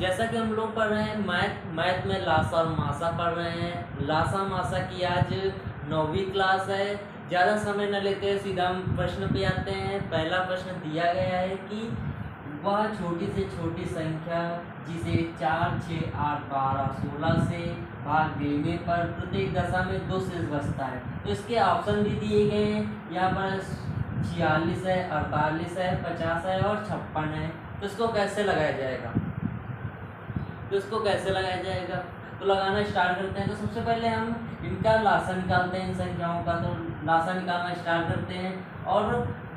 जैसा कि हम लोग पढ़ रहे हैं मैथ में लासा और मासा पढ़ रहे हैं। लासा मासा की आज 9वीं क्लास है। ज़्यादा समय न लेते हैं, सीधा हम प्रश्न पे आते हैं। पहला प्रश्न दिया गया है कि वह छोटी से छोटी संख्या जिसे 4, 6, 8, 12, 16 से भाग देने पर प्रत्येक दशा में 2 शेष बचता है। तो इसके ऑप्शन भी दिए गए हैं। यहाँ पर 46 है, 48 है, 50 है और 56 है। तो इसको कैसे लगाया जाएगा? तो लगाना स्टार्ट करते हैं। तो सबसे पहले हम इनका लासा निकालते हैं, इन संख्याओं का। तो लासा निकालना स्टार्ट करते हैं और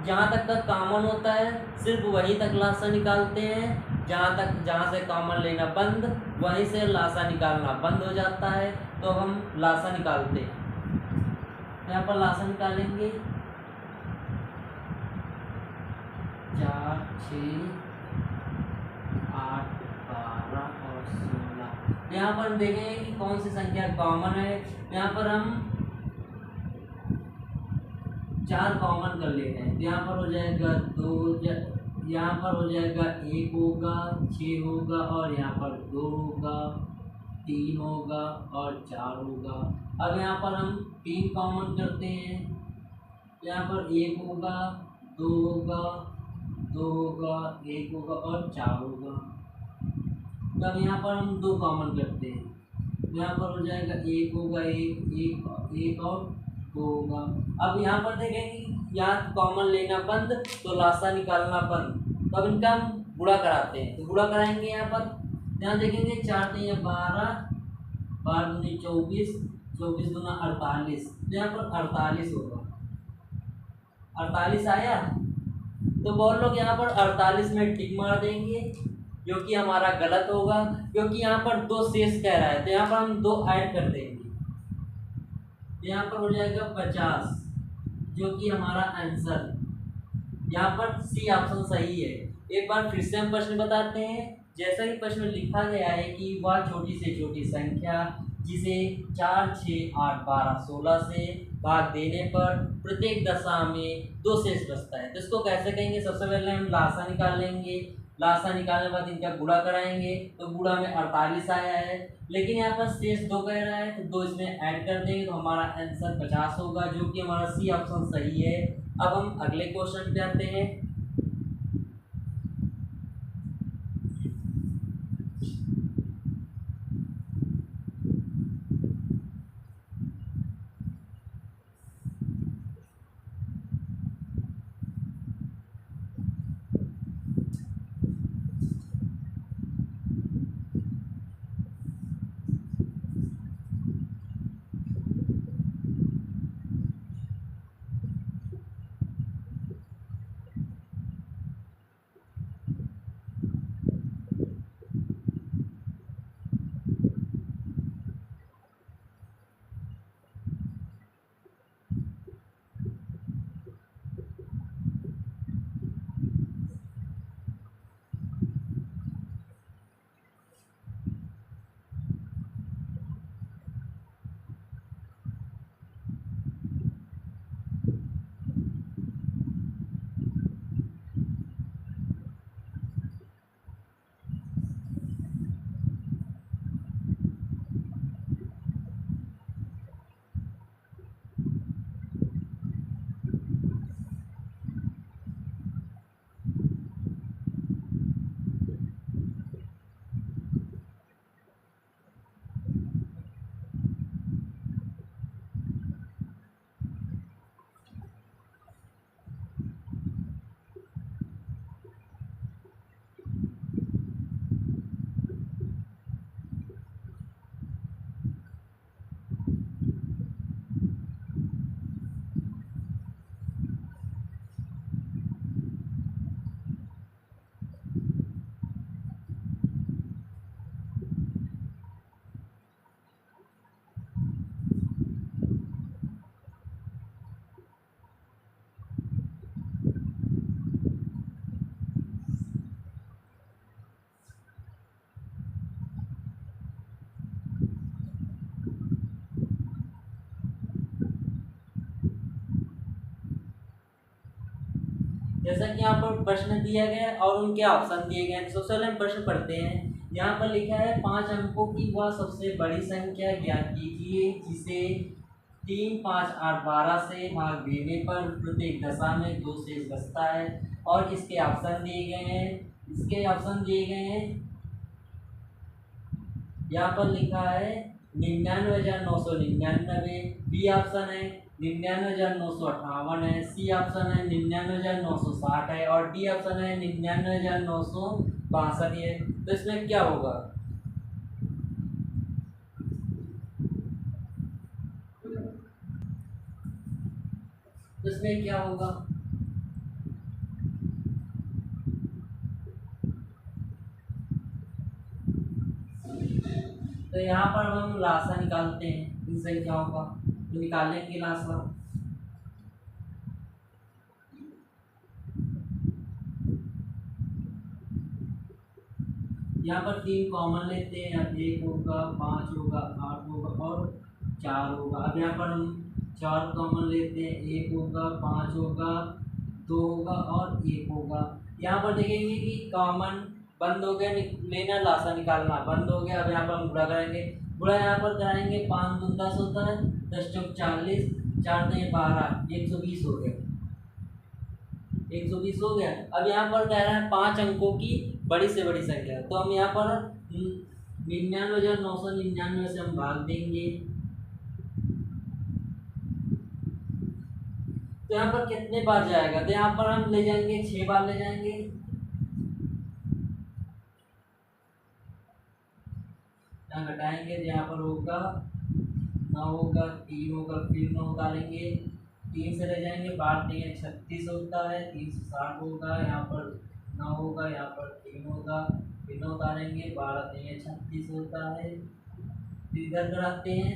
जहाँ तक का कॉमन होता है सिर्फ वहीं तक लासा निकालते हैं। जहाँ से कॉमन लेना बंद, वहीं से लासा निकालना बंद हो जाता है। तो हम लासा निकालते हैं। यहाँ पर लासा निकालेंगे 4, 6, 8, 12 और 16। यहाँ पर हम देखेंगे कि कौन सी संख्या कॉमन है। यहाँ पर हम 4 कॉमन कर लेते हैं। यहाँ पर हो जाएगा 2, यहाँ पर हो जाएगा 1 होगा, 6 होगा और यहाँ पर 2 होगा, 3 होगा और 4 होगा। अब यहाँ पर हम 3 कॉमन करते हैं। यहाँ पर 1 होगा, 2 होगा, 2 होगा, 1 होगा और 4 होगा। तब यहाँ पर हम 2 कॉमन करते हैं। यहाँ पर हो जाएगा 1 होगा, 1 और 2 होगा। अब यहाँ पर देखेंगे यहाँ कॉमन लेना बंद, तो लासा निकालना बंद। तो अब इनका हम गुणा कराते हैं। तो गुणा कराएंगे यहाँ देखेंगे 4 3 12, 12 दूनी 24, 24 दूना 48। यहाँ पर 48 होगा। 48 आया। तो बहुत लोग यहाँ पर 48 में टिक मार देंगे, जो कि हमारा गलत होगा, क्योंकि यहाँ पर 2 शेष कह रहा है। तो यहाँ पर हम 2 ऐड कर देंगे। यहाँ पर हो जाएगा 50, जो कि हमारा आंसर। यहाँ पर सी ऑप्शन सही है। एक बार फिर से हम प्रश्न बताते हैं। जैसा कि प्रश्न में लिखा गया है कि वह छोटी से छोटी संख्या जिसे 4, 6, 8, 12, 16 से भाग देने पर प्रत्येक दशा में 2 शेष बचता है। तो इसको कैसे कहेंगे? सबसे पहले हम लासा निकाल लेंगे। लासा निकालने के बाद इनका गुणा कराएंगे। तो गुणा में 48 आया है, लेकिन यहाँ पर शेष 2 कह रहा है, तो 2 इसमें ऐड कर देंगे तो हमारा आंसर 50 होगा, जो कि हमारा सी ऑप्शन सही है। अब हम अगले क्वेश्चन पे आते हैं। जैसा कि यहाँ पर प्रश्न दिया गया है और उनके ऑप्शन दिए गए हैं। सबसे पहले हम प्रश्न पढ़ते हैं। यहाँ पर लिखा है 5 अंकों की वह सबसे बड़ी संख्या ज्ञात कीजिए जिसे 3, 5, 8, 12 से भाग देने पर प्रत्येक दशा में 2 शेष बचता है। और इसके ऑप्शन दिए गए हैं। यहाँ पर लिखा है 99,999। बी ऑप्शन है 99,958 है। सी ऑप्शन है 99,960 है। और डी ऑप्शन है 99,962 है। तो इसमें क्या होगा? तो यहाँ पर हम लासा निकालते हैं इन संख्याओं का। तो निकालेंगे लासा। यहाँ पर 3 कॉमन लेते हैं। अब 1 होगा, 5 होगा, 8 होगा और 4 होगा। अब यहाँ पर हम 4 कॉमन लेते हैं। 1 होगा, 5 होगा, 2 होगा और 1 होगा। यहाँ पर देखेंगे कि कॉमन बंद हो गया, लेना लासा निकालना बंद हो गया। अब यहाँ पर हम गुणा करेंगे। गुणा यहाँ पर कराएंगे 5 दूनी 10 होता है, 10 चौक 40, 4 दूनी 12, 120 हो गया। 120 हो गया। अब यहाँ पर कह रहा है 5 अंकों की बड़ी से बड़ी संख्या। तो हम यहाँ पर 99,999 से हम भाग देंगे। तो यहाँ पर कितने बार जाएगा? तो यहाँ पर हम ले जाएंगे 6 बार ले जाएंगे। यहाँ घटाएंगे तो यहाँ पर होगा 9 होगा, 3 होगा, फिर 9 उतारेंगे, 3 से ले जाएंगे, बार देंगे 36 होता है, 360 होगा। यहाँ पर 9 होगा, यहाँ पर 3 होगा, फिर 9 उतारेंगे, 12 देंगे 36 होता है। फिर इधर कराते हैं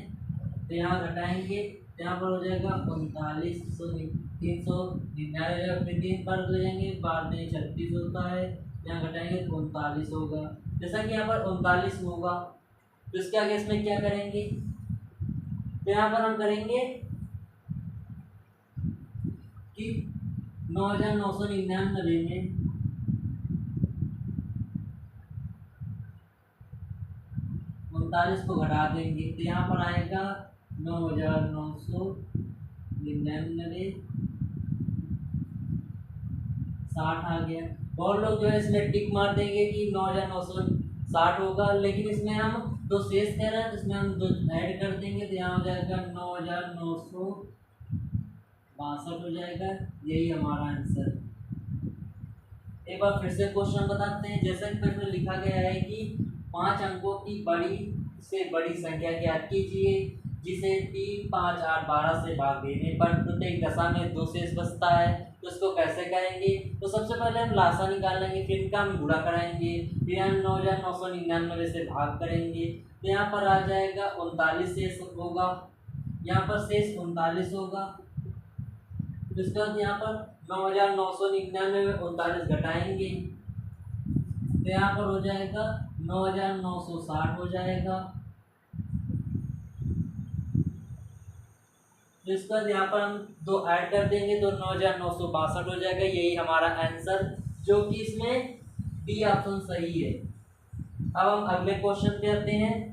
तो यहाँ घटाएंगे तो यहाँ पर हो जाएगा 39,399। फिर 3 बार ले जाएंगे, बार देंगे 36 होता है, यहाँ घटाएंगे तो 39 होगा। जैसा कि यहाँ पर 39 होगा तो इसके आगे इसमें क्या करेंगे? तो यहाँ पर हम करेंगे कि 9,999 में 39 को घटा देंगे तो यहाँ पर आएगा 9,999, 60 आ गया। और लोग जो है इसमें टिक मार देंगे कि 9,960 होगा, लेकिन इसमें हम 2 शेष कह रहे हैं तो इसमें हम 2 ऐड कर देंगे तो यहाँ हो जाएगा 9,962 हो जाएगा। यही हमारा आंसर। एक बार फिर से क्वेश्चन बताते हैं। जैसा कि प्रश्न लिखा गया है कि 5 अंकों की बड़ी से बड़ी संख्या ज्ञात कीजिए जिसे 3, 5, 8, 12 से भाग देने पर प्रत्येक दशा में 2 शेष बचता है। तो इसको कैसे करेंगे? तो सबसे पहले हम लासा निकाल लेंगे, फिर इनका हम गुणा कराएंगे, फिर हम 9,999 से भाग करेंगे तो यहाँ पर आ जाएगा 39 शेष होगा। यहाँ पर शेष 39 होगा। तो इसके बाद यहाँ पर 9,999 में 39 घटाएंगे तो यहाँ पर हो जाएगा 9,960 हो जाएगा। तो इसके बाद यहाँ पर हम 2 ऐड कर देंगे तो 9,962 हो जाएगा। यही हमारा आंसर, जो कि इसमें डी ऑप्शन सही है। अब हम अगले क्वेश्चन पे आते हैं।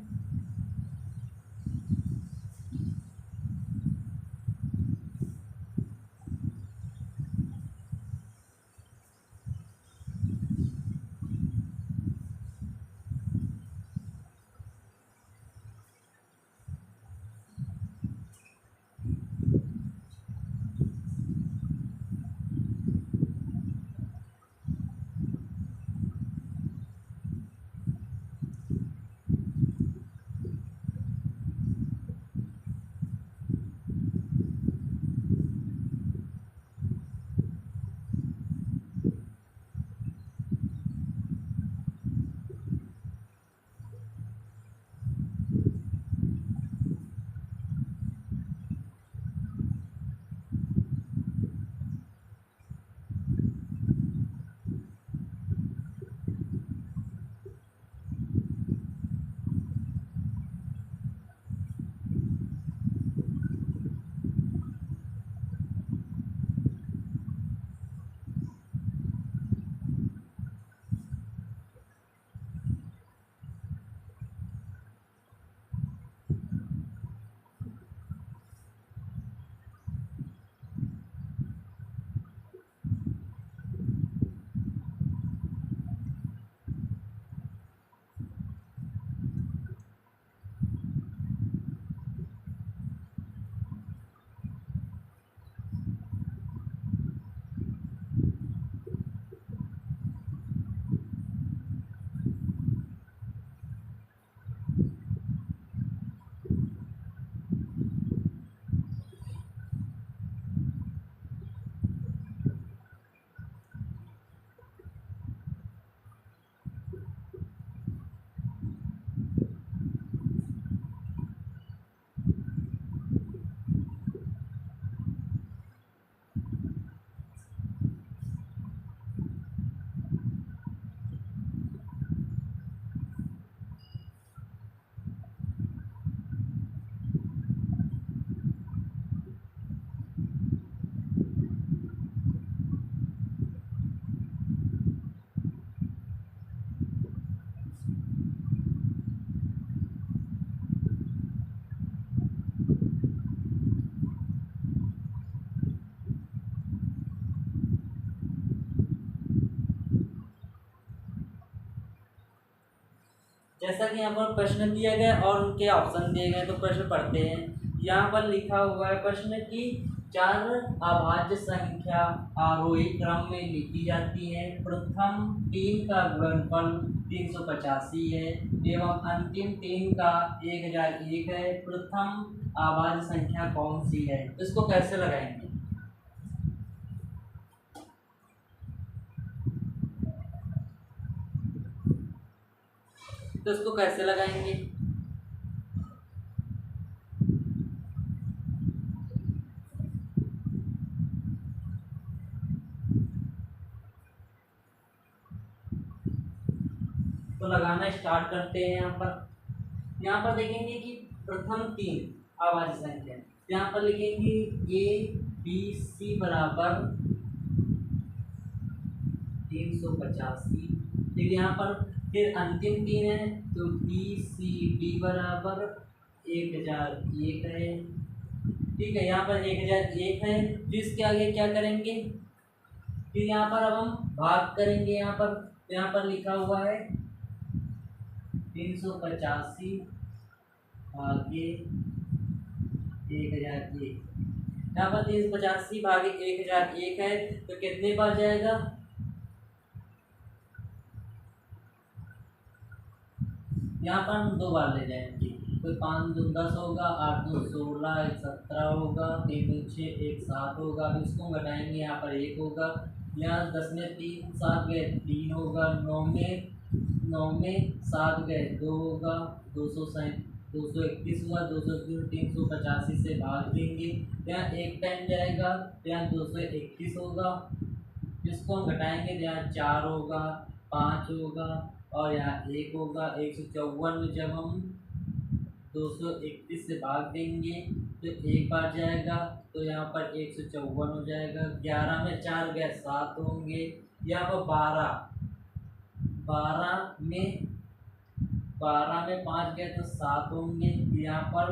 जैसा कि यहाँ पर प्रश्न दिया गया और उनके ऑप्शन दिए गए, तो प्रश्न पढ़ते हैं। यहाँ पर लिखा हुआ है प्रश्न की 4 अभाज्य संख्या आरोही क्रम में लिखी जाती है। प्रथम 3 का गुणनफल 385 है एवं अंतिम 3 का 1001 है। प्रथम अभाज्य संख्या कौन सी है? इसको कैसे लगाएंगे? तो इसको कैसे लगाएंगे? तो लगाना स्टार्ट करते हैं। यहाँ पर देखेंगे कि प्रथम 3 अभाज्य संख्या, यहाँ पर लिखेंगे ए बी सी बराबर 385। फिर यहाँ पर फिर अंतिम 3 है, तो बी सी डी बराबर 1001 है। ठीक है, यहाँ पर 1001 है। फिर इसके आगे क्या करेंगे? फिर यहाँ पर अब हम भाग करेंगे। यहाँ पर लिखा हुआ है 385 भागे 1001। यहाँ पर 385 भागे 1001 है, तो कितने बार जाएगा? यहाँ पर हम 2 बार ले जाएंगे, तो 5 दूनी 10 होगा, 8 दूनी 16, 1 17 होगा, 3 दूनी 6, 1 7 होगा। अब इसको घटाएंगे, यहाँ पर 1 होगा, यहाँ 10 में 3 7 गए 3 होगा, 9 में 7 गए 2 होगा, 231 हुआ, 231 385 से भाग देंगे, यहाँ 1 टाइम जाएगा, यहाँ 231 होगा। इसको हम घटाएंगे, यहाँ 4 होगा, 5 होगा और यहाँ 1 होगा। 154 में जब हम 231 से भाग देंगे तो 1 बार जाएगा, तो यहाँ पर 154 हो जाएगा। 11 में 4 गए 7 होंगे। यहाँ पर 12 में 5 गए तो 7 होंगे। यहाँ पर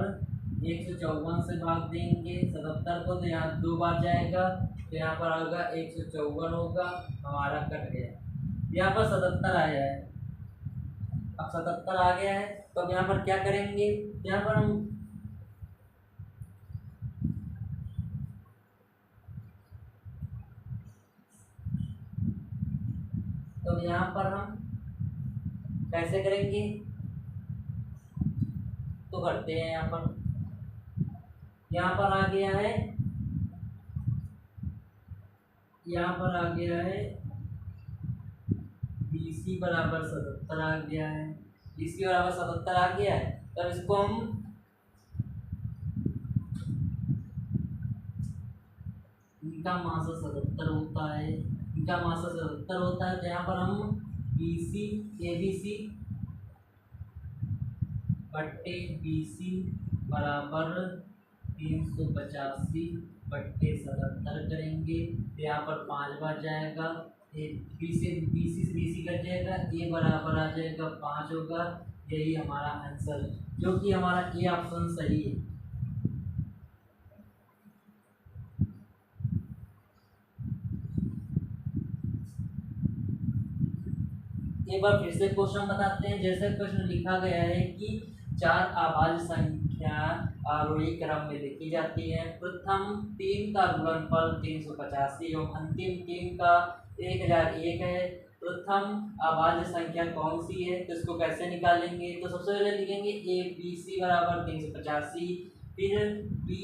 154 से भाग देंगे 77 को, तो यहाँ 2 बार जाएगा, तो यहाँ पर होगा 154 होगा, हमारा कट गया। यहाँ पर 77 आया है। अब 77 आ गया है, तो अब यहाँ पर क्या करेंगे? यहाँ पर हम कैसे करेंगे? तो करते हैं। यहाँ पर आ गया है, BC बराबर 77 आ गया है। BC बराबर 77 आ गया है, तब इसको हम इनका मासा 77 होता है, तो यहाँ पर हम BC ABC बट्टे BC बराबर 385 बट्टे 77 करेंगे, तो यहाँ पर 5 बार जाएगा, BC से BC कट जाएगा, A बराबर आ जाएगा 5 होगा। यही हमारा आंसर, जो कि हमारा ए ऑप्शन सही है। एक बार फिर से क्वेश्चन बताते हैं। जैसे प्रश्न लिखा गया है कि 4 अभाज्य संख्या आरोही क्रम में लिखी जाती है। प्रथम 3 का गुणनफल 385 एवं अंतिम 3 का 1001 है। प्रथम अभाज्य संख्या कौन सी है? तो इसको कैसे निकालेंगे? तो सबसे पहले लिखेंगे ए बी सी बराबर 385, फिर बी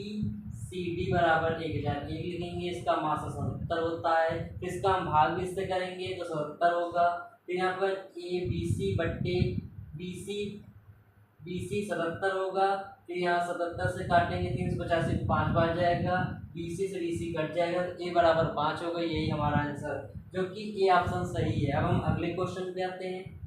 सी डी बराबर 1001 लिखेंगे। इसका मासा 77 होता है। इसका हम भाग भी इससे करेंगे तो 77 होगा। फिर यहाँ पर ए बी सी बट्टे बी सी 77 होगा। फिर यहाँ 77 से काटेंगे 385 को 5 बार जाएगा, BC से BC कट जाएगा, तो ए बराबर 5 होगा। यही हमारा आंसर, जो कि ए ऑप्शन सही है। अब हम अगले क्वेश्चन पे आते हैं।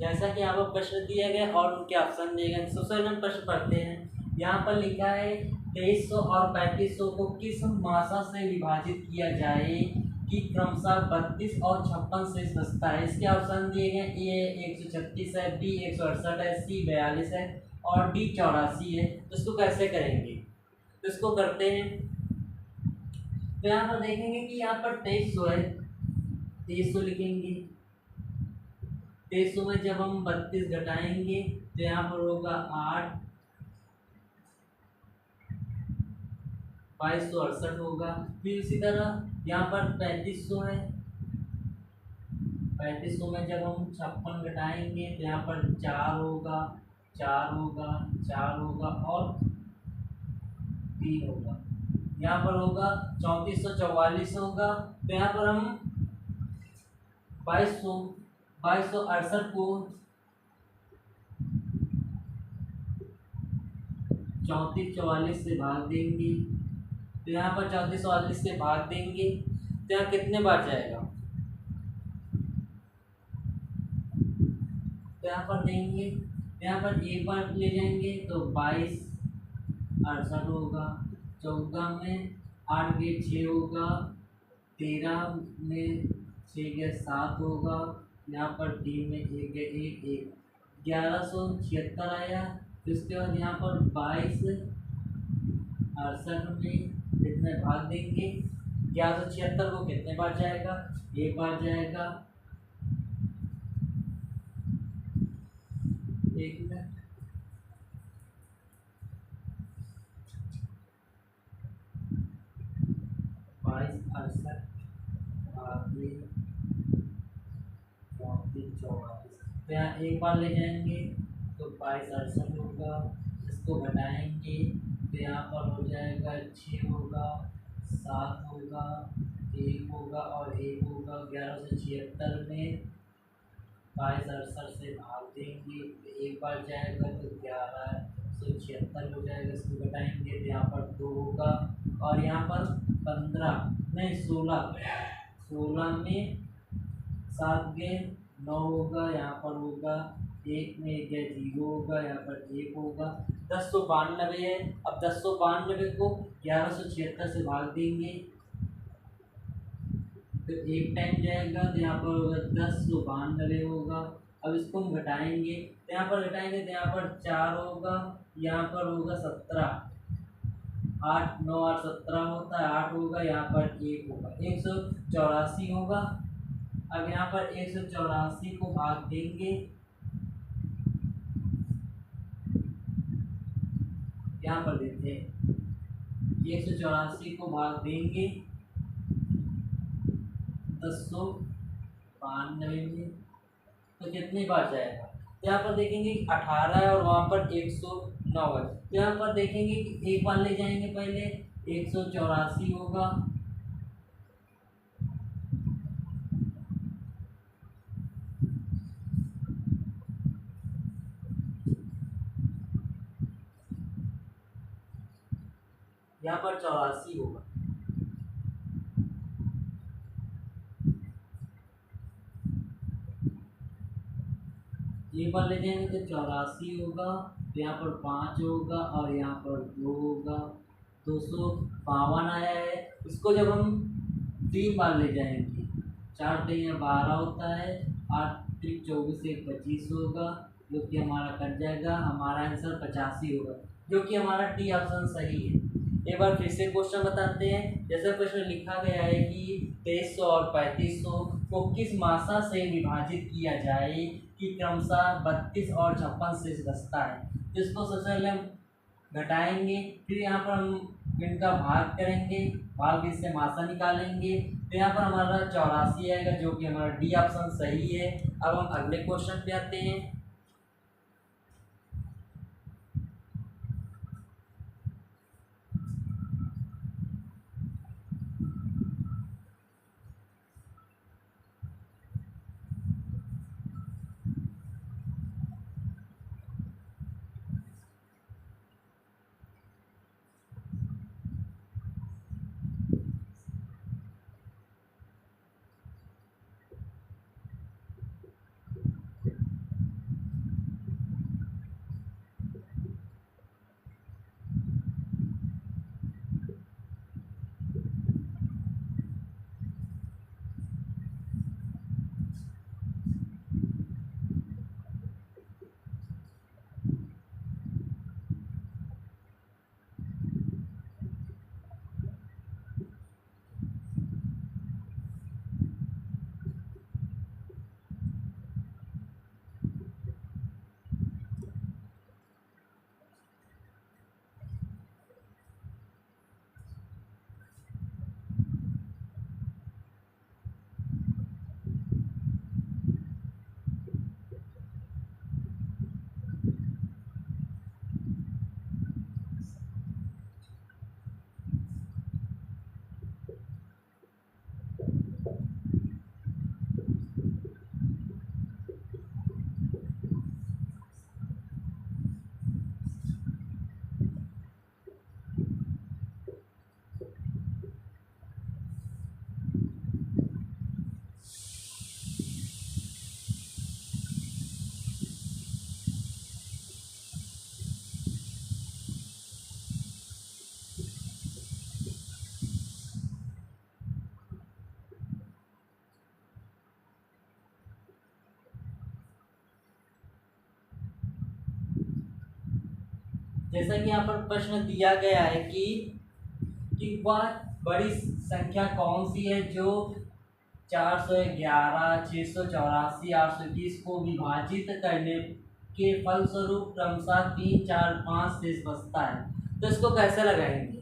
जैसा कि यहाँ पर प्रश्न दिए गए और उनके ऑप्शन दिए गए, सबसे पहले हम प्रश्न पढ़ते हैं। यहाँ पर लिखा है 2300 और 3500 को किस मासा से विभाजित किया जाए कि क्रमशः 32 और 56 शेष बचता है। इसके ऑप्शन दिए गए, ए 136 है, बी 168 है, सी 42 है और डी 84 है। तो इसको कैसे करेंगे, तो इसको करते हैं। तो यहाँ पर देखेंगे कि यहाँ पर 2300 है, 2300 लिखेंगे। 2300 में जब हम 32 घटाएंगे तो यहाँ पर होगा 8, 2268 होगा। फिर इसी तरह यहाँ पर 3500 है, 3500 में जब हम 56 घटाएंगे तो यहाँ पर 4 होगा, 4 होगा, 4 होगा और 3 होगा। यहाँ पर होगा 3444 होगा। तो यहाँ पर हम 2268 को 3444 से भाग देंगे। तो यहाँ पर 3444 से भाग देंगे तो यहाँ कितने बार जाएगा, तो यहाँ पर देंगे, यहाँ पर एक बार ले जाएंगे तो 2268 होगा। 14 में 8 के 6 होगा, 13 में 6 के 7 होगा, यहाँ पर 3 में 1 के 1 1, 1176 आया। तो इसके बाद यहाँ पर 2268 में कितने भाग देंगे, 1176 को कितने बार जाएगा, एक बार जाएगा। एक मिनट, 2268 भागे 3444, तो यहाँ एक बार ले जाएंगे तो 2268 होगा। इसको घटाएंगे तो यहाँ पर हो जाएगा 6 होगा, 7 होगा, 1 होगा और 1 होगा। 1176 में 2268 से भाग देंगे तो एक बार जाएगा तो 1176 हो जाएगा। इसको घटाएंगे तो यहाँ पर 2 होगा और यहाँ पर 15 नहीं 16 में 7 के 9 होगा, यहाँ पर होगा 1 में 1 है 0 होगा, यहाँ पर 1 होगा। 1092 है। अब 1092 को 1176 से भाग देंगे तो एक टाइम जाएगा तो यहाँ पर होगा 1092 होगा। अब इसको हम घटाएंगे तो यहाँ पर घटाएंगे तो यहाँ पर 4 होगा, यहाँ पर होगा 17, 8 9 8 17 होता है, 8 होगा, यहाँ पर 1 होगा, 184 होगा। अब यहाँ पर 184 को भाग देंगे, यहाँ पर देते हैं 184 को भाग देंगे 1092 में तो कितनी बार जाएगा। तो यहाँ पर देखेंगे 18 है और वहाँ पर 109 है। तो यहाँ पर देखेंगे कि एक बार ले जाएंगे, पहले 184 होगा, यहाँ पर 84 होगा। एक बार ले जाएंगे तो 84 होगा, तो यहाँ पर 5 होगा और यहाँ पर 2 होगा, 252 आया है। इसको जब हम 3 बार ले जाएंगे, 4 3 12 होता है, 8 3 24 1 25 होगा, जो कि हमारा कट जाएगा। हमारा आंसर 85 होगा, जो कि हमारा डी ऑप्शन सही है। एक बार फिर से क्वेश्चन बताते हैं। जैसे प्रश्न लिखा गया है कि 2300 और 3500 को किस मासा से विभाजित किया जाए कि क्रमशः 32 और 56 शेष बचता है। तो इसको सबसे पहले हम घटाएंगे, फिर यहाँ पर हम इनका भाग करेंगे, भाग इससे मासा निकालेंगे तो यहाँ पर हमारा 84 आएगा, जो कि हमारा डी ऑप्शन सही है। अब हम अगले क्वेश्चन पे आते हैं। जैसा कि यहाँ पर प्रश्न दिया गया है कि वह बड़ी संख्या कौन सी है जो 411, 684, 821 को विभाजित करने के फलस्वरूप क्रमशः 3, 4, 5 शेष बचता है। तो इसको कैसे लगाएंगे?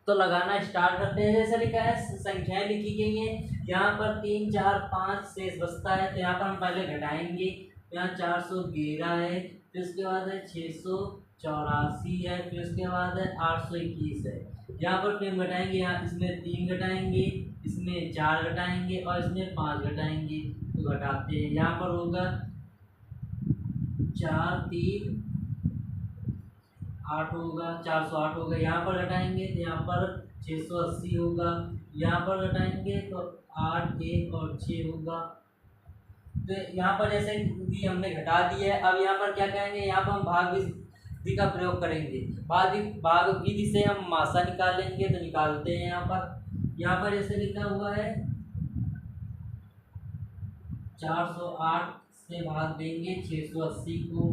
तो लगाना स्टार्ट करते हैं। जैसे लिखा है, संख्याएं लिखी गई हैं, यहाँ पर 3, 4, 5 शेष बचता है। तो यहाँ पर हम पहले घटाएंगे। यहाँ 411 है, फिर उसके बाद है 684 है, फिर उसके बाद है 821 है। यहाँ पर फिर घटाएंगे, यहाँ इसमें 3 घटाएंगे, इसमें 4 घटाएंगे और इसमें 5 घटाएंगे। तो घटाते हैं, यहाँ पर होगा 4, 3, 8 होगा, 408 होगा। यहाँ पर घटाएंगे तो यहाँ पर 680 होगा। यहाँ पर घटाएंगे तो 8, 1 और 6 होगा। तो यहाँ पर जैसे कि हमने घटा दिया है, अब यहाँ पर क्या करेंगे? यहाँ पर हम भाग विधि का प्रयोग करेंगे। भाग विधि से हम मासा निकालेंगे। तो निकालते हैं। यहाँ पर जैसे लिखा हुआ है 408 से भाग देंगे 680 को।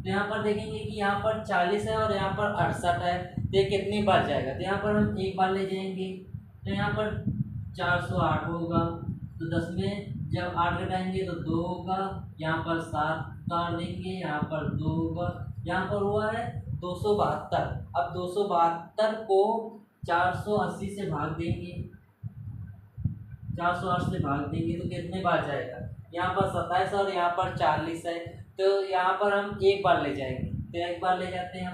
तो यहाँ पर देखेंगे कि यहाँ पर 40 है और यहाँ पर 68 है। तो ये कितनी बार जाएगा? तो यहाँ पर हम एक बार ले जाएंगे। तो यहाँ पर 408 होगा, तो 10 में जब 8 घटाएंगे तो 2 होगा। यहाँ पर 7 काट देंगे, यहाँ पर 2 होगा। यहाँ पर हुआ है 272। अब 272 को 480 से भाग देंगे, 408 से भाग देंगे तो कितने बार जाएगा? यहाँ पर 27 और यहाँ पर 40 है। तो यहाँ पर हम एक बार ले जाएंगे। तो एक बार ले जाते हैं।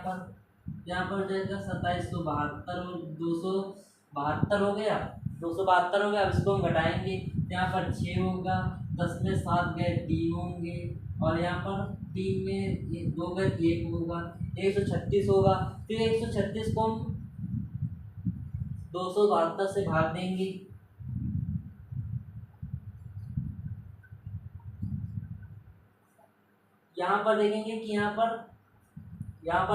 यहाँ पर जाएगा 27 को 72, 272 हो गया, 272 हो गया। अब इसको हम घटाएंगे। यहाँ पर 6 होगा, 10 में 7 गए 3 होंगे, और यहाँ पर 3 में 2 गए 1 होगा, 136 होगा। फिर 136 को हम 272 से भाग देंगे। यहाँ पर देखेंगे कि यहाँ पर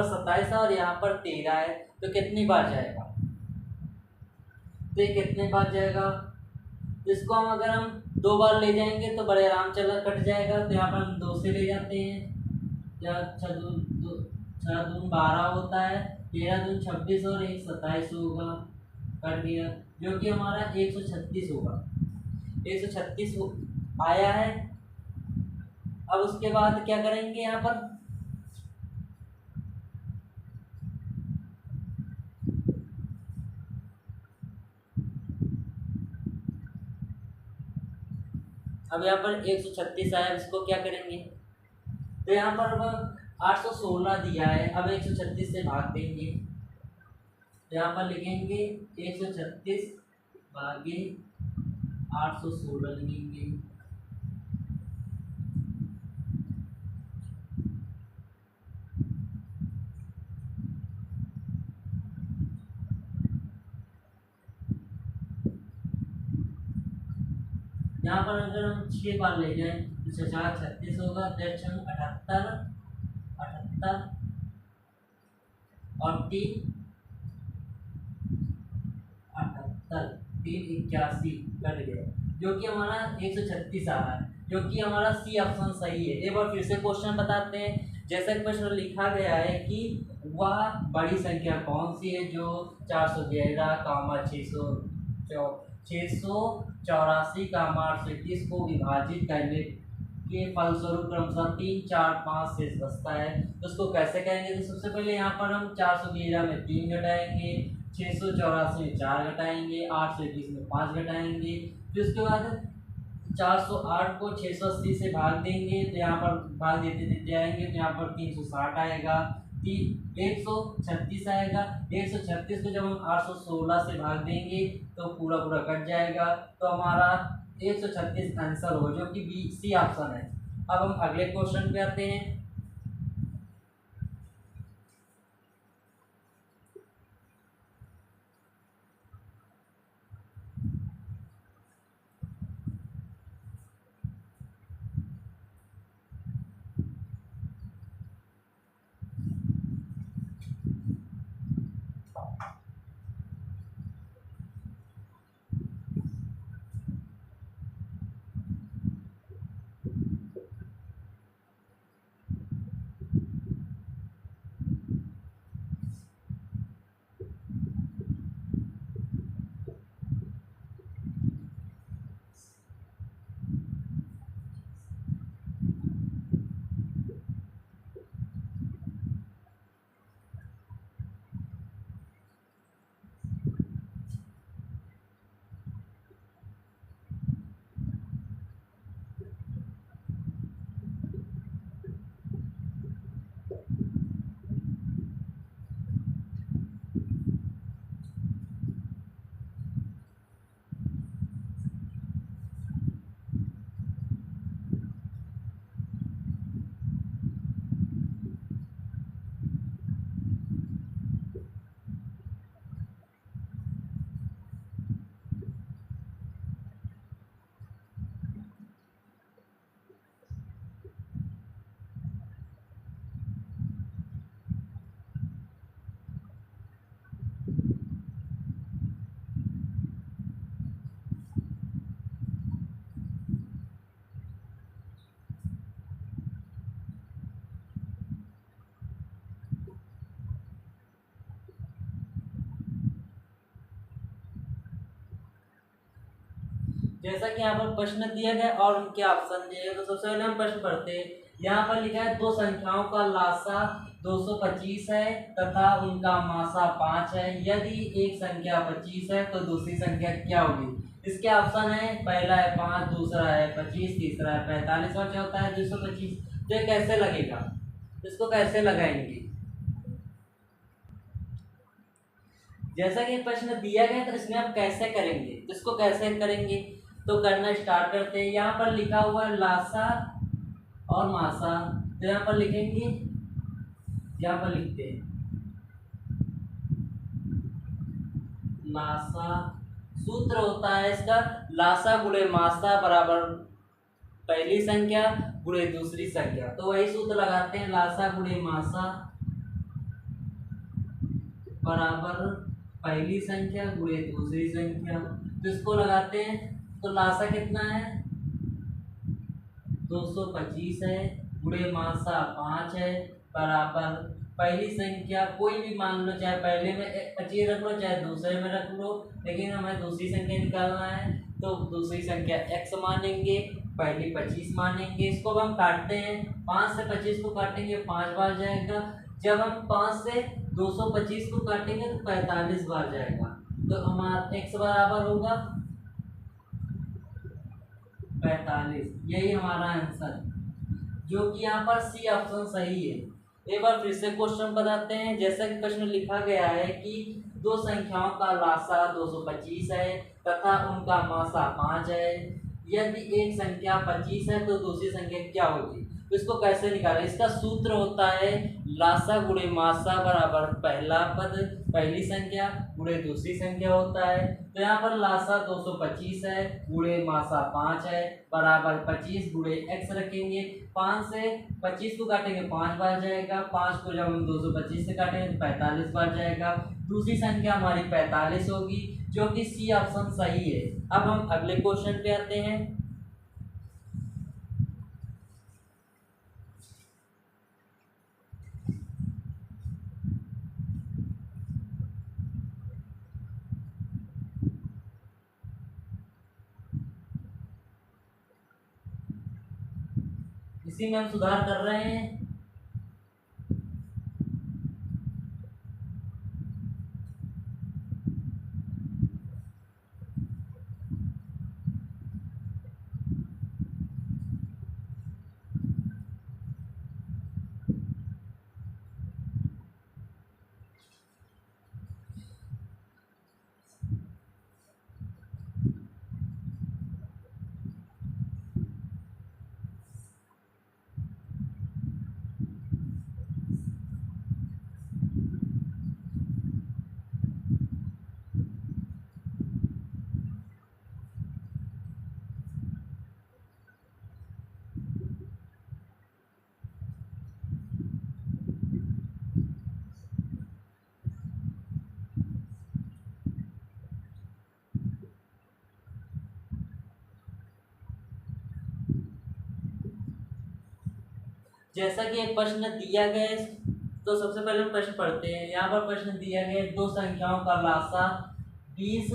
27 है और यहाँ पर 13 है। तो कितनी बार जाएगा? तो ये कितने बार जाएगा? इसको हम अगर हम 2 बार ले जाएंगे तो बड़े आराम चला कट जाएगा। तो यहाँ पर हम 2 से ले जाते हैं। या 6 दून 12 होता है, 13 दून 26 और 1 27 होगा, कट गया, जो कि हमारा 136 होगा। 136 आया है। अब उसके बाद क्या करेंगे? यहाँ पर अब यहाँ पर 136 आया, इसको क्या करेंगे? तो यहाँ पर 816 दिया है। अब 136 से भाग देंगे। तो यहाँ पर लिखेंगे 136 भागे 816 लिखेंगे। यहाँ पर अगर हम 6 बार ले जाएं तो 6×4 = 36 होगा, 78 78 और 3 78, 3 81 कट गया, जो कि हमारा 136 आ रहा है, जो कि हमारा सी ऑप्शन सही है। एक बार फिर से क्वेश्चन बताते हैं। जैसा कि प्रश्न लिखा गया है कि वह बड़ी संख्या कौन सी है जो 411, 684, 821 को विभाजित करने के फलस्वरूप क्रमशः 3, 4, 5 शेष बचता है। तो उसको कैसे करेंगे? तो सबसे पहले यहाँ पर हम 411 में 3 घटाएंगे, 684 में 4 घटाएंगे, 821 में 5 घटाएंगे। फिर उसके बाद 408 को 680 से भाग देंगे। तो यहाँ पर भाग देते देते आएंगे। तो यहाँ पर 360 आएगा, 136 आएगा। 136 को जब हम 816 से भाग देंगे तो पूरा पूरा कट जाएगा। तो हमारा 136 आंसर होगा, जो कि बी सी ऑप्शन है। अब हम अगले क्वेश्चन पे आते हैं। जैसा कि यहाँ पर प्रश्न दिया गया और उनके ऑप्शन दिए गए, तो सबसे पहले हम प्रश्न पढ़ते हैं। यहाँ पर लिखा है दो संख्याओं का लासा 225 है तथा उनका मासा 5 है। यदि एक संख्या 25 है तो दूसरी संख्या क्या होगी। इसके ऑप्शन है, पहला है 5, दूसरा है 25, तीसरा है 45 और चौथा है 225। तो ये कैसे लगेगा, इसको कैसे लगाएंगे। जैसा कि प्रश्न दिया गया तो इसमें आप कैसे करेंगे, इसको कैसे करेंगे तो करना स्टार्ट करते हैं। यहाँ पर लिखा हुआ है लासा और मासा, तो यहाँ पर लिखेंगे, यहाँ पर लिखते हैं लासा। सूत्र होता है इसका लासा गुणे मासा बराबर पहली संख्या गुणे दूसरी संख्या। तो वही सूत्र लगाते हैं, लासा गुणे मासा बराबर पहली संख्या गुणे दूसरी संख्या। तो इसको लगाते हैं, तो लासा कितना है 225 है, गुणे मासा 5 है, बराबर पहली संख्या कोई भी मान लो, चाहे पहले में 25 रख लो चाहे दूसरे में रख लो, लेकिन हमें दूसरी संख्या निकालना है तो दूसरी संख्या x मानेंगे, पहली 25 मानेंगे। इसको अब हम काटते हैं, 5 से 25 को काटेंगे 5 बार जाएगा। जब हम 5 से 225 को काटेंगे तो 45 बार जाएगा। तो हमारा x बराबर होगा 45। यही हमारा आंसर, जो कि यहाँ पर सी ऑप्शन सही है। एक बार फिर से क्वेश्चन बताते हैं। जैसा कि प्रश्न लिखा गया है कि दो संख्याओं का लासा 225 है तथा उनका मासा 5 है। यदि एक संख्या 25 है तो दूसरी संख्या क्या होगी। तो इसको कैसे निकालें, इसका सूत्र होता है लासा गुणे मासा बराबर पहला पद पहली संख्या गुणे दूसरी संख्या होता है। तो यहाँ पर लासा 225 है, गुणे मासा 5 है, बराबर 25 गुणे x रखेंगे। 5 से 25 को काटेंगे 5 बार जाएगा, 5 को जब हम 225 से काटेंगे तो 45 बार जाएगा। दूसरी संख्या हमारी 45 होगी, जो कि सी ऑप्शन सही है। अब हम अगले क्वेश्चन पे आते हैं। इसी में हम सुधार कर रहे हैं। जैसा कि एक प्रश्न दिया गया है, तो सबसे पहले हम प्रश्न पढ़ते हैं। यहाँ पर प्रश्न दिया गया है, दो संख्याओं का लासा 20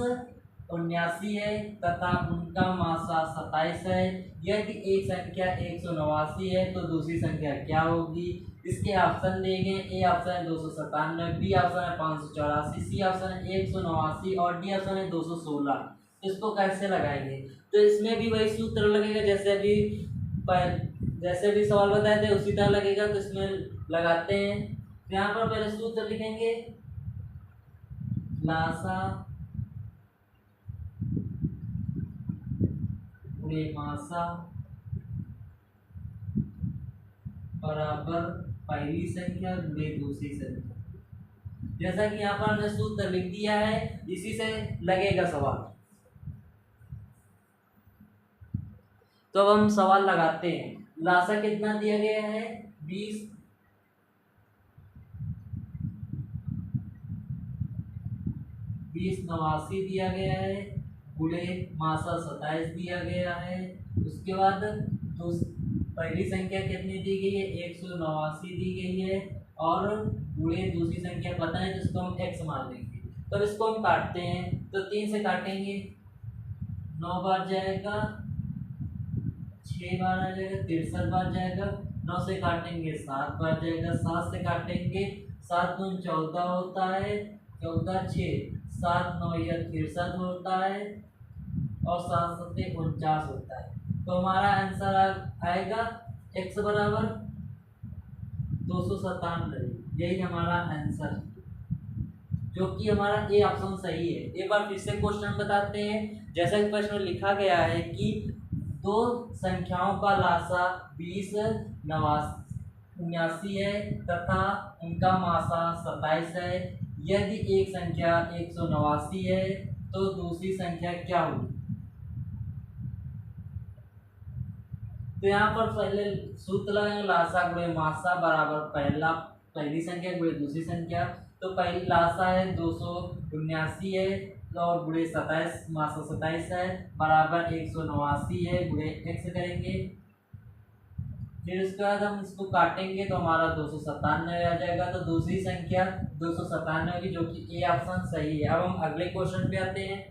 79 है तथा उनका मासा 27 है। यदि एक संख्या 189 है तो दूसरी संख्या क्या होगी? इसके ऑप्शन दिए गए। ए ऑप्शन है 297, बी ऑप्शन है 584, सी ऑप्शन है 189 और डी ऑप्शन है 216। तो इसको कैसे लगाएंगे? तो इसमें भी वही सूत्र लगेगा जैसे भी सवाल बताए थे उसी तरह लगेगा। तो इसमें लगाते हैं। तो यहाँ पर पहले सूत्र लिखेंगे, लासा गुणे मासा बराबर पहली संख्या गुणे दूसरी संख्या। जैसा कि यहाँ पर हमने सूत्र लिख दिया है, इसी से लगेगा सवाल। तो अब हम सवाल लगाते हैं। लासा कितना दिया गया है? 20 89 दिया गया है, गुणे मासा 27 दिया गया है। उसके बाद पहली संख्या कितनी दी गई है? 189 दी गई है और गुणे दूसरी संख्या पता है जिसको हम x मान लेंगे। तो इसको हम काटते हैं। तो 3 से काटेंगे 9 बार जाएगा, 6 बार आ जाएगा, 63 बार जाएगा। 9 से काटेंगे 7 बार जाएगा, 7 से काटेंगे 7 दूनी 14 होता है, 14 6 7 9 या 63 होता है और 7 7 49 होता है। तो हमारा आंसर आएगा x बराबर 297। यही हमारा आंसर, जो कि हमारा ए ऑप्शन सही है। एक बार फिर से क्वेश्चन बताते हैं। जैसा कि प्रश्न लिखा गया है कि दो संख्याओं का लासा 20 89 है तथा उनका मासा 27 है। यदि एक संख्या 189 है तो दूसरी संख्या क्या होगी? तो यहाँ पर पहले सूत्र लगाएंगे, लासा गुणे मासा बराबर पहली संख्या गुणे दूसरी संख्या। तो पहली लासा है 279 है और गुणे 27 मासा 27 है बराबर 189 है, गुणे x करेंगे। फिर उसके बाद हम इसको काटेंगे तो हमारा 297 आ जाएगा। तो दूसरी संख्या 297 होगी, जो कि ए ऑप्शन सही है। अब हम अगले क्वेश्चन पे आते हैं।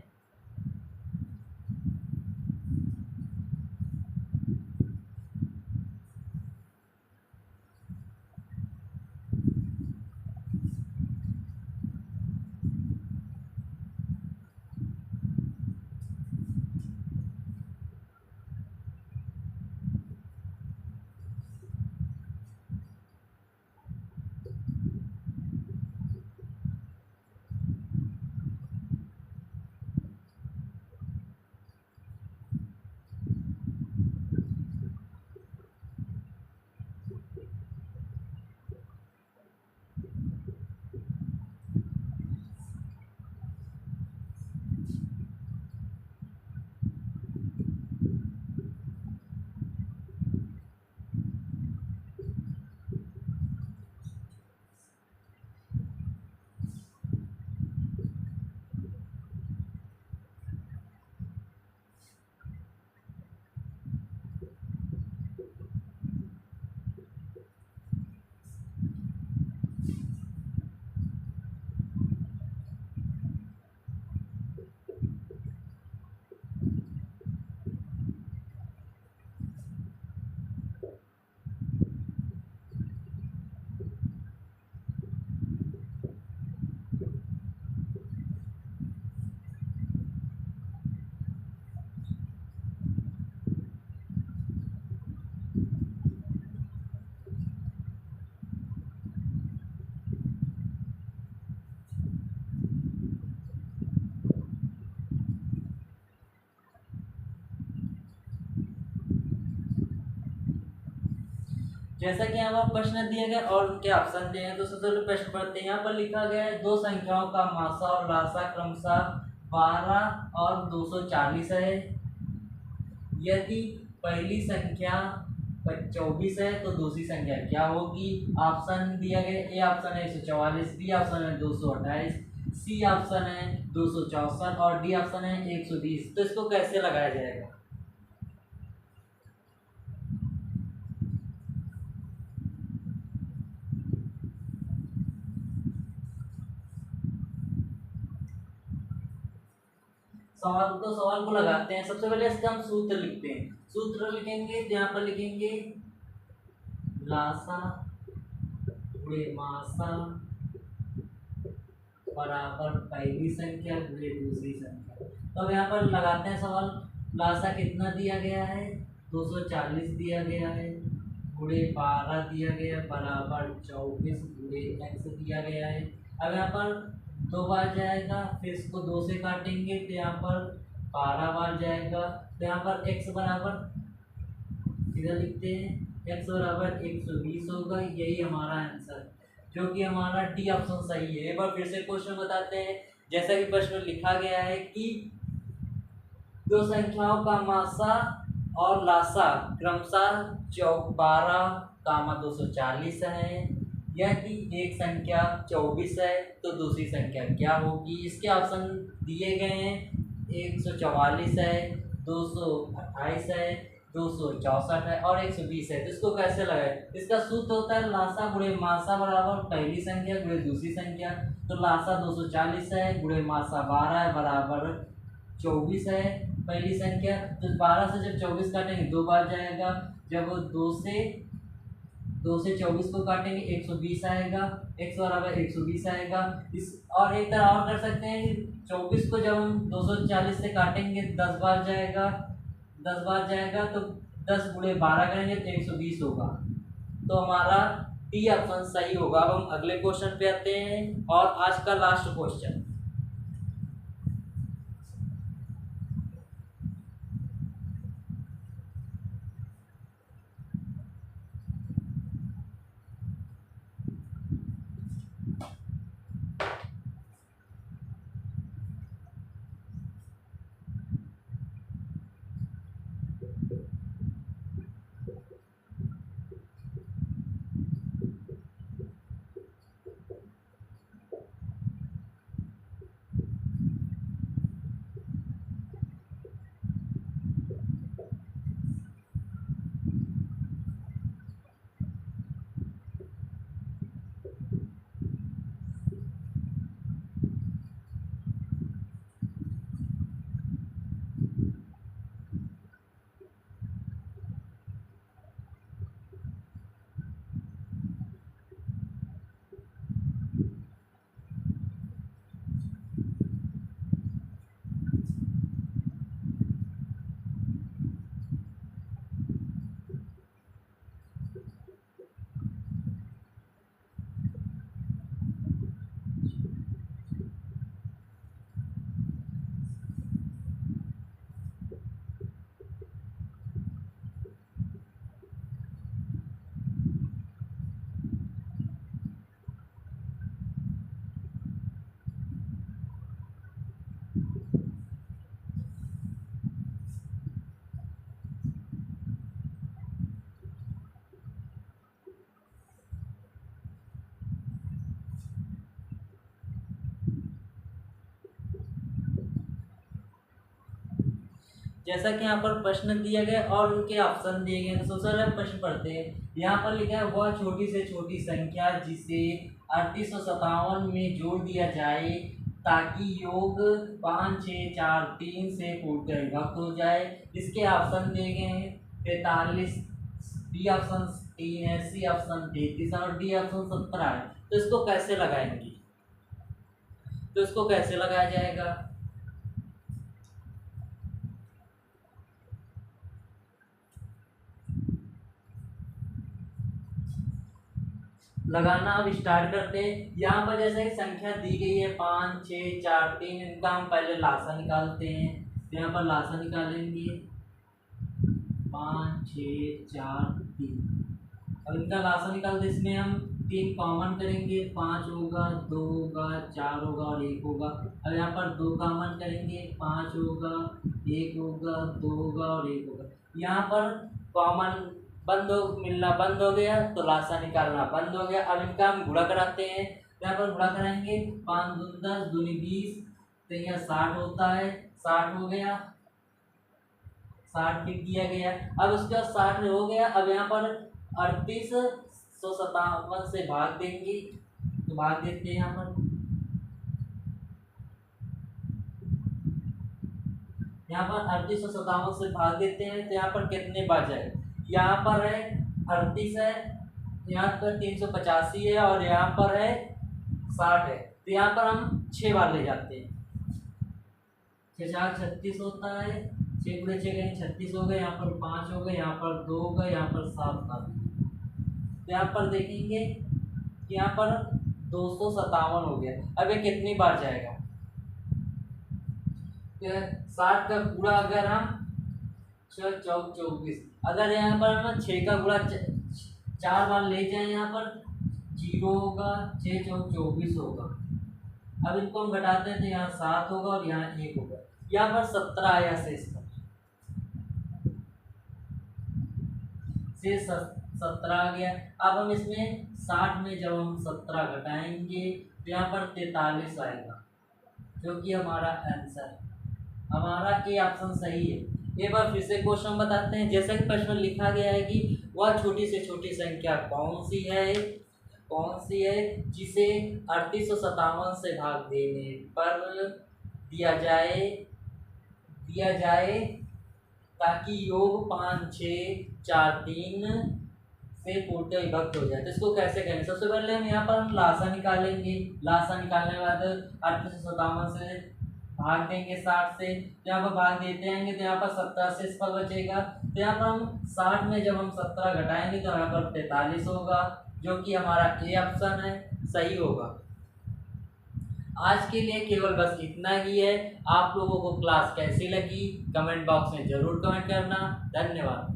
जैसा कि यहाँ पर प्रश्न दिया गया और उनके ऑप्शन दिए हैं। तो सबसे पहले प्रश्न पढ़ते हैं। यहाँ पर लिखा गया है, दो संख्याओं का मासा और लासा क्रमशः 12 और 240 है। यदि पहली संख्या 24 है तो दूसरी संख्या क्या होगी? ऑप्शन दिया गया, ए ऑप्शन है 144, बी ऑप्शन है 228, सी ऑप्शन है 264 और डी ऑप्शन है 120। तो इसको कैसे लगाया जाएगा? सवाल को लगाते हैं। सबसे पहले इसका हम सूत्र लिखते हैं। सूत्र लिखेंगे तो यहाँ पर लिखेंगे लासा गुणे मासा बराबर पहली संख्या गुणे दूसरी संख्या। तो अब यहाँ पर लगाते हैं सवाल। लासा कितना दिया गया है, 240 दिया गया है, गुणे 12 दिया गया बराबर 24 गुणे x दिया गया है। अब यहाँ पर 2 बार जाएगा, फिर इसको 2 से काटेंगे तो यहाँ पर 12 बार जाएगा। तो यहाँ पर x बराबर इधर लिखते हैं, x बराबर 120 होगा। यही हमारा आंसर, जो कि हमारा डी ऑप्शन सही है। एक बार फिर से क्वेश्चन बताते हैं। जैसा कि प्रश्न में लिखा गया है कि दो संख्याओं का मासा और लासा क्रमशः 12, 240 है। यदि एक संख्या 24 है तो दूसरी संख्या क्या होगी। इसके ऑप्शन दिए गए हैं, 144 है, 228 है, 264 है और 120 है। तो इसको कैसे लगाए। इसका सूत्र होता है लासा गुणे मासा बराबर पहली संख्या गुणे दूसरी संख्या। तो लासा 240 है, गुणे मासा 12 है बराबर 24 है पहली संख्या। तो 12 से जब 24 काटेंगे 2 बार जाएगा। जब 2 से 24 को काटेंगे 120 आएगा, x बराबर 120 आएगा। इस और एक तरह और कर सकते हैं, 24 को जब हम 240 से काटेंगे 10 बार जाएगा, 10 बार जाएगा तो 10 गुणे 12 करेंगे तो 120 होगा। तो हमारा डी ऑप्शन सही होगा। अब हम अगले क्वेश्चन पे आते हैं और आज का लास्ट क्वेश्चन। जैसा कि यहाँ पर प्रश्न दिया गया और उनके ऑप्शन दिए गए। तो सबसे पहले प्रश्न पढ़ते हैं। यहाँ पर लिखा है वह छोटी से छोटी संख्या जिसे 3857 में जोड़ दिया जाए ताकि योग 5 6 4 3 से कूटकर विभक्त हो जाए। इसके ऑप्शन दिए गए हैं 43, बी ऑप्शन 3 है, सी ऑप्शन 33 और डी ऑप्शन 17 है। तो इसको कैसे लगाएंगे, तो इसको कैसे लगाया जाएगा। लगाना अब स्टार्ट करते हैं। यहाँ पर जैसे कि संख्या दी गई है 5 6 4 3, इनका हम पहले लासा निकालते हैं। तो यहाँ पर लासा निकालेंगे 5 6 4 3। अब इनका लासा निकालते इसमें हम 3 कॉमन करेंगे, 5 होगा, 2 होगा, 4 होगा और 1 होगा। अब यहाँ पर 2 कॉमन करेंगे, 5 होगा, 1 होगा, 2 होगा और 1 होगा। यहाँ पर कॉमन मिलना बंद हो गया तो लासा निकालना बंद हो गया। अब इनका हम गुणा कराते हैं। यहाँ पर गुणा कराएंगे 5 दूनी 10 दूनी 20, तो यहाँ 60 होता है, 60 हो गया, 60 लिख दिया गया। अब उसके बाद 60 हो गया। अब यहाँ पर 3857 से भाग देंगे, तो भाग देते हैं यहाँ पर यहाँ पर 3857 से भाग देते हैं तो यहाँ पर कितने बार जाए, यहाँ पर है 38 है, यहाँ पर 385 है और यहाँ पर है 60 है, तो यहाँ पर हम 6 बार ले जाते हैं। 6 4 36 होता है, 6 गुणे 6 कहेंगे 36 हो गए, यहाँ पर 5 हो गए, यहाँ पर 2 हो गए, यहाँ पर 7 का। तो यहाँ पर देखेंगे कि यहाँ पर 257 हो गया। अब ये कितनी बार जाएगा, 60 का गुणा अगर हम 6 चौक 24, अगर यहाँ पर हम 6 का गुणा 4 बार ले जाए, यहाँ पर 0 होगा, 6 चौक 24 होगा। अब इनको हम घटाते हैं तो यहाँ 7 होगा और यहाँ 1 होगा, यहाँ पर 17 आया शेष पर, शेष 17 आ गया। अब हम इसमें 60 में जब हम 17 घटाएंगे तो यहाँ पर 43 आएगा, जो कि हमारा आंसर है। हमारा ए ऑप्शन सही है। एक बार फिर से क्वेश्चन बताते हैं। जैसा कि प्रश्न में लिखा गया है कि वह छोटी से छोटी संख्या कौन सी है जिसे 3857 से भाग देने पर दिया जाए ताकि योग 5 6 4 3 से पूर्णतः विभक्त हो जाए। तो इसको कैसे करेंगे, सबसे पहले हम यहाँ पर लासा निकालेंगे। लासा निकालने के बाद 3857 से भाग देंगे 60 से, तो यहाँ पर भाग देते आएंगे तो यहाँ पर 17 से इस पर बचेगा। तो यहाँ पर हम 60 में जब हम 17 घटाएंगे तो यहाँ पर 43 होगा, जो कि हमारा ए ऑप्शन है, सही होगा। आज के लिए केवल बस इतना ही है। आप लोगों को क्लास कैसी लगी कमेंट बॉक्स में जरूर कमेंट करना। धन्यवाद।